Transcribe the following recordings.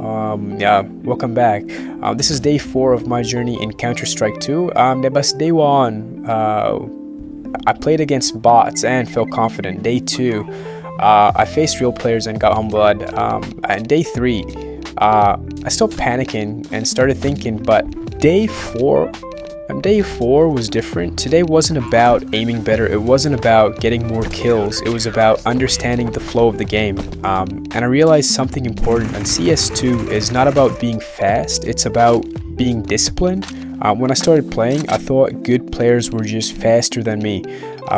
Yeah, welcome back. This is day 4 of my journey in Counter-Strike 2. But day 1, I played against bots and felt confident. Day 2, I faced real players and got humbled. And day 3, I stopped panicking and started thinking. But Day 4 was different. Today wasn't about aiming better. It wasn't about getting more kills. It was about understanding the flow of the game. And I realized something important. And CS2 is not about being fast. It's about being disciplined. When I started playing, I thought good players were just faster than me.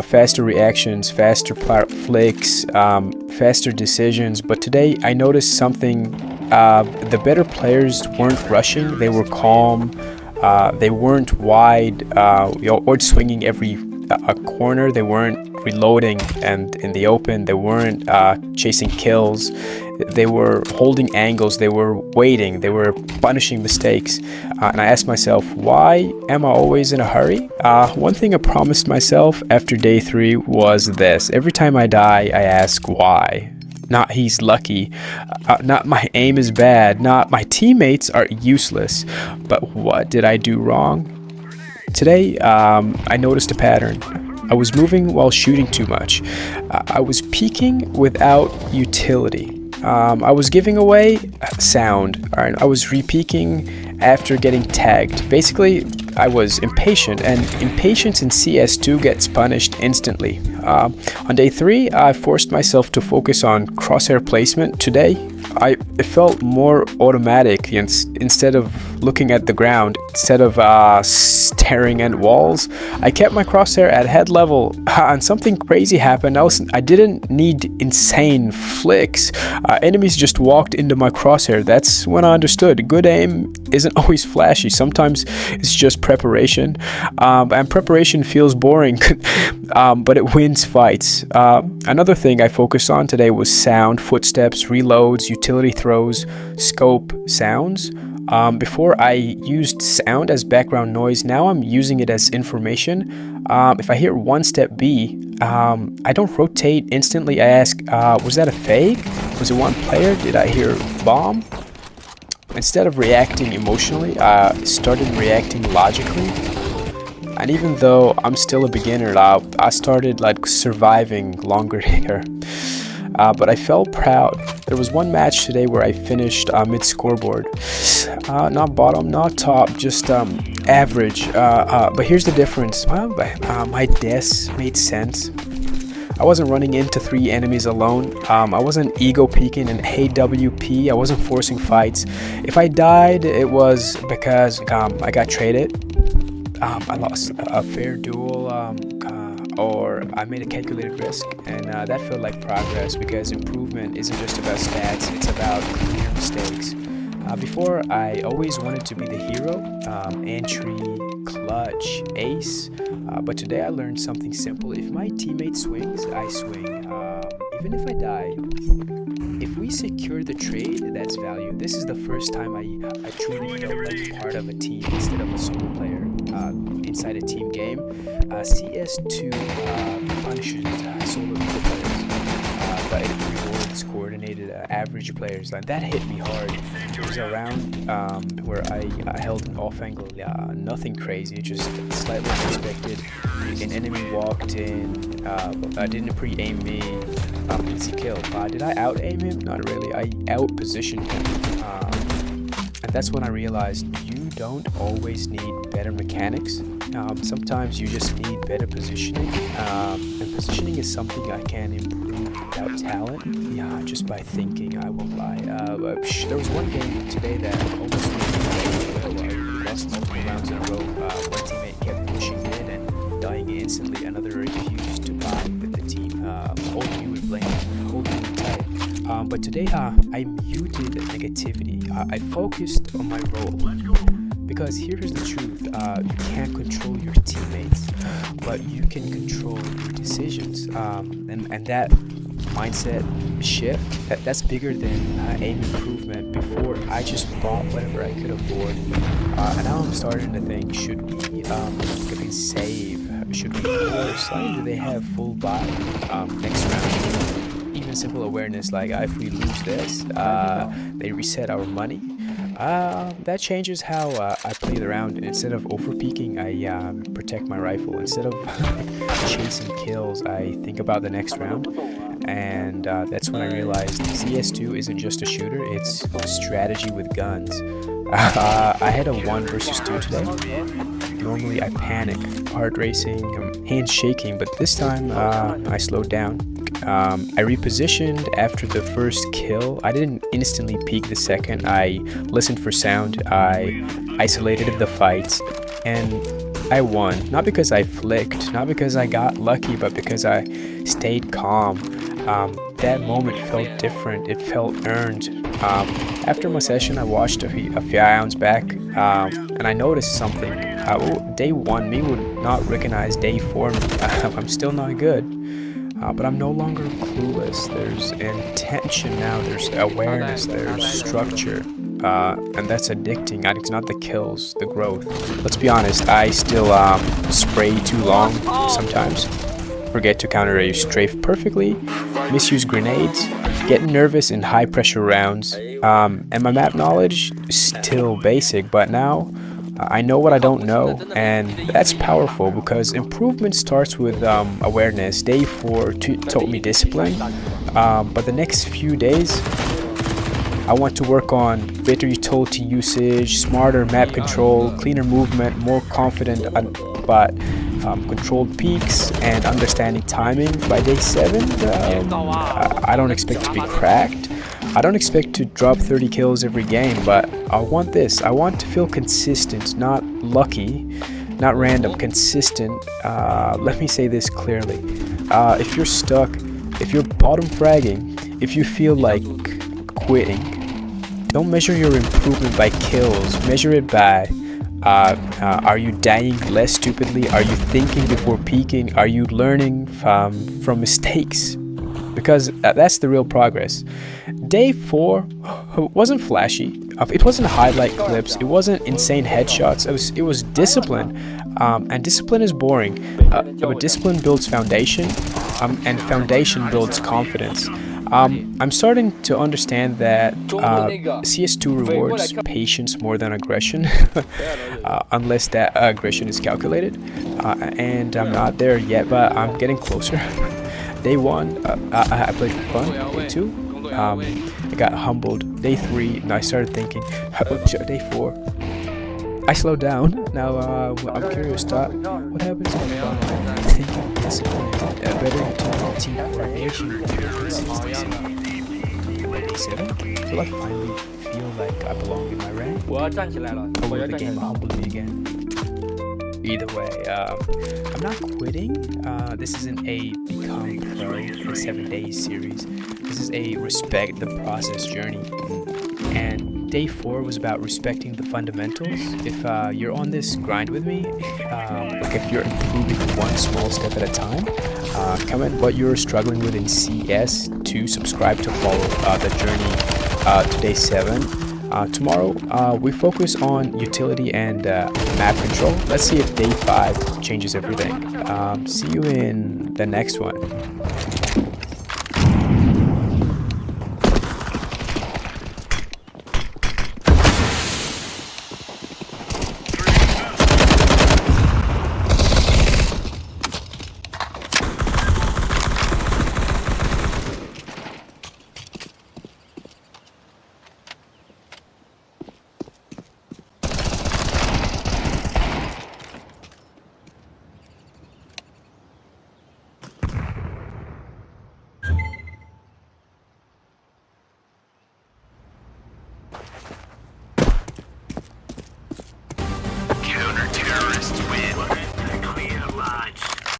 Faster reactions, faster flicks, faster decisions. But today I noticed something. The better players weren't rushing. They were calm. They weren't wide or swinging every corner. They weren't reloading and in the open. They weren't chasing kills. They were holding angles. They were waiting. They were punishing mistakes. And I asked myself, why am I always in a hurry? One thing I promised myself after day 3 was this. Every time I die, I ask why. Not he's lucky, not my aim is bad, not my teammates are useless, but what did I do wrong? Today, I noticed a pattern. I was moving while shooting too much. I was peeking without utility. I was giving away sound. I was re-peeking after getting tagged. Basically, I was impatient, and impatience in CS2 gets punished instantly. On day 3, I forced myself to focus on crosshair placement. Today, it felt more automatic. Instead of looking at the ground, instead of staring at walls, I kept my crosshair at head level, and something crazy happened. I didn't need insane flicks. Enemies just walked into my crosshair. That's when I understood good aim isn't always flashy. Sometimes it's just preparation, and preparation feels boring, but it wins fights. Another thing I focused on today was sound, footsteps, reloads, utility throws, scope, sounds. Before I used sound as background noise, now I'm using it as information. If I hear one step B, I don't rotate instantly. I ask, was that a fake? Was it one player? Did I hear bomb? Instead of reacting emotionally, I started reacting logically. And even though I'm still a beginner, I started surviving longer here. But I felt proud. There was one match today where I finished mid-scoreboard. Not bottom, not top, just average. But here's the difference. My deaths made sense. I wasn't running into 3 enemies alone. I wasn't ego peeking in AWP. I wasn't forcing fights. If I died, it was because I got traded. I lost a fair duel, or I made a calculated risk, and that felt like progress, because improvement isn't just about stats, it's about clear mistakes. Before, I always wanted to be the hero, entry, clutch, ace, but today I learned something simple. If my teammate swings, I swing, even if I die. If we secure the trade, that's value. This is the first time I truly felt like part of a team instead of a solo player inside a team game. CS2 punishes solo players, but it rewards coordinated average players. And that hit me hard. It was a round where I held an off angle, nothing crazy, just slightly unexpected. An enemy walked in, didn't pre-aim me, easy kill. Did I out-aim him? Not really. I out-positioned him. And that's when I realized you don't always need better mechanics. Sometimes you just need better positioning. And positioning is something I can improve without talent. Yeah, just by thinking, I won't lie. There was one game today that almost made me lost multiple rounds in a row. One teammate kept pushing mid and dying instantly. Another refused to buy with the team. Holding me with blame, holding me tight. But today, I muted negativity. I focused on my role. Because here's the truth, you can't control your teammates, but you can control your decisions. And that mindset shift, that's bigger than aim improvement. Before, I just bought whatever I could afford. And now I'm starting to think, should we save? Should we force? Do they have full buy next round? Even even simple awareness like if we lose this, they reset our money. That changes how I play the round. Instead of over peeking, I protect my rifle. Instead of chasing kills, I think about the next round. And that's when I realized CS2 isn't just a shooter, it's strategy with guns. I had a 1 versus 2 today. Normally I panic, heart racing, hands shaking, but this time I slowed down. I repositioned after the first kill. I didn't instantly peek the second. I listened for sound, I isolated the fights, and I won. Not because I flicked, not because I got lucky, but because I stayed calm. That moment felt different, it felt earned. After my session, I watched a few rounds back, and I noticed something. Day 1, me would not recognize day 4. I'm still not good, but I'm no longer clueless. There's intention now, there's awareness, there's structure, and that's addicting. It's not the kills, the growth. Let's be honest, I still spray too long sometimes. Forget to counter a strafe perfectly, misuse grenades, get nervous in high pressure rounds, and my map knowledge is still basic, but now I know what I don't know, and that's powerful because improvement starts with awareness. Day 4 taught me discipline, but the next few days I want to work on better utility usage, smarter map control, cleaner movement, more confident but controlled peaks, and understanding timing. By day 7, I don't expect to be cracked. I don't expect to drop 30 kills every game, but I want this. I want to feel consistent, not lucky, not random, consistent. Let me say this clearly. If you're stuck, if you're bottom fragging, if you feel like quitting, don't measure your improvement by kills. Measure it by are you dying less stupidly? Are you thinking before peeking? Are you learning from mistakes? Because that's the real progress. Day 4 wasn't flashy. It wasn't highlight clips. It wasn't insane headshots. It was discipline, and discipline is boring. But discipline builds foundation, and foundation builds confidence. I'm starting to understand that CS2 rewards patience more than aggression, unless that aggression is calculated. And I'm not there yet, but I'm getting closer. Day 1, I played for fun. Day 2, I got humbled. Day 3, and I started thinking. Day 4, I slowed down. Now I'm curious. What happens if thinking discipline, better utility, coordination, consistency? Day 7, will I finally feel like I belong in my rank? Or will the game humble me again? Either way, I'm not quitting. This isn't a become pro in 7 days series. This is a respect the process journey. And day 4 was about respecting the fundamentals. If you're on this grind with me, like if you're improving one small step at a time, comment what you're struggling with in CS2. Subscribe to follow the journey to day 7. Tomorrow, we focus on utility and map control. Let's see if day 5 changes everything. See you in the next one.